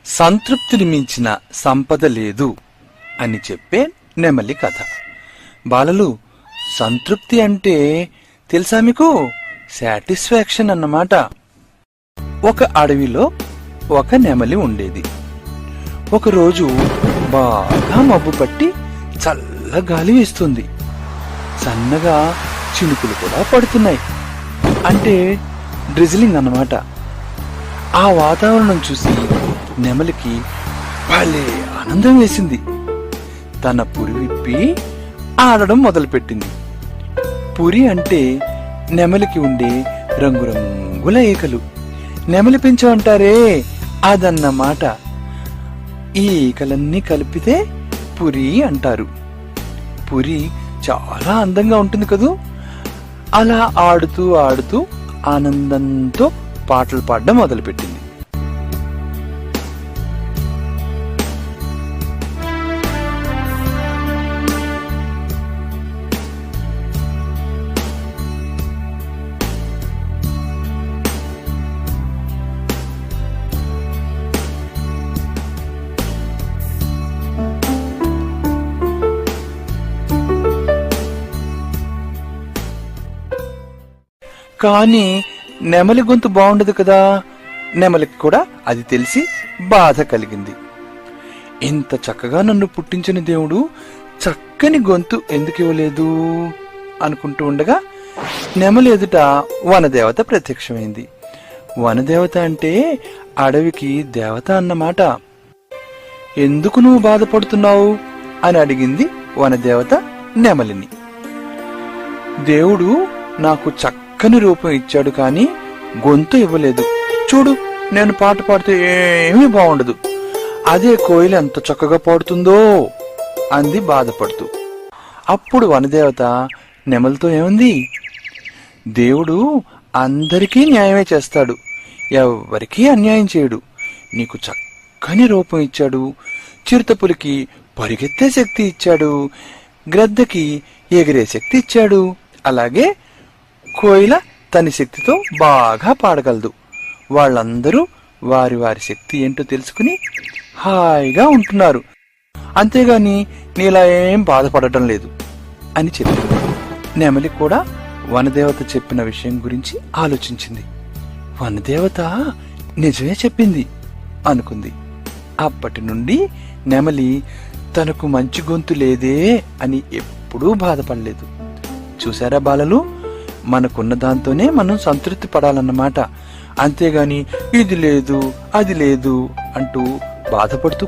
సంతృప్తిని మించిన సంపద లేదు అని చెప్పే నెమలి కథ. బాలలు, సంతృప్తి అంటే తెలుసా మీకు? సాటిస్ఫాక్షన్ అన్నమాట. ఒక అడవిలో ఒక నెమలి ఉండేది. ఒకరోజు బాగా మబ్బు పట్టి చల్ల గాలి వేస్తుంది. సన్నగా చినుకులు కూడా పడుతున్నాయి. అంటే డ్రిజిలింగ్ అన్నమాట. ఆ వాతావరణం చూసి నెమలికి భలే ఆనందం వేసింది. తన పురి విప్పి ఆడడం మొదలుపెట్టింది. పురి అంటే నెమలికి ఉండే రంగురంగుల ఈకలు. నెమలి పెంచు అంటారే, అదన్నమాట. ఈ ఈకలన్నీ కలిపితే పురి అంటారు. పురి చాలా అందంగా ఉంటుంది కదూ. అలా ఆడుతూ ఆడుతూ ఆనందంతో పాటలు పాడడం మొదలుపెట్టింది. కాని నెమలి గొంతు బాగుండదు కదా. నెమలికి కూడా అది తెలిసి బాధ కలిగింది. ఇంత చక్కగా నన్ను పుట్టించిన దేవుడు చక్కని గొంతు ఎందుకు ఇవ్వలేదు అనుకుంటూ ఉండగా నెమలి ఎదుట వనదేవత ప్రత్యక్షమైంది. వనదేవత అంటే అడవికి దేవత అన్నమాట. ఎందుకు నువ్వు బాధపడుతున్నావు అని అడిగింది వనదేవత నెమలిని. దేవుడు నాకు చక్కని రూపం ఇచ్చాడు కాని గొంతు ఇవ్వలేదు. చూడు, నేను పాట పాడితే ఏమీ బాగుండదు. అదే కోయిల ఎంత చక్కగా పాడుతుందో అంది బాధపడుతూ. అప్పుడు వనదేవత నెమలితో ఏముంది, దేవుడు అందరికీ న్యాయమే చేస్తాడు, ఎవ్వరికీ అన్యాయం చేయడు. నీకు చక్కని రూపం ఇచ్చాడు, చిరుతపులికి పరిగెత్తే శక్తి ఇచ్చాడు, గ్రద్దకి ఎగిరే శక్తి ఇచ్చాడు. అలాగే కోయిల తన శక్తితో బాగా పాడగలదు. వాళ్ళందరూ వారి వారి శక్తి ఏంటో తెలుసుకుని హాయిగా ఉంటున్నారు. అంతేగాని నీలా ఏం బాధపడటం లేదు అని చెప్పింది. నెమలి కూడా వనదేవత చెప్పిన విషయం గురించి ఆలోచించింది. వనదేవత నిజమే చెప్పింది అనుకుంది. అప్పటి నుండి నెమలి తనకు మంచి గొంతు లేదే అని ఎప్పుడూ బాధపడలేదు. చూసారా బాలలు, మనకున్న దాంతోనే మనం సంతృప్తి పడాలన్నమాట. అంతేగాని ఇది లేదు అది లేదు అంటూ బాధపడుతూ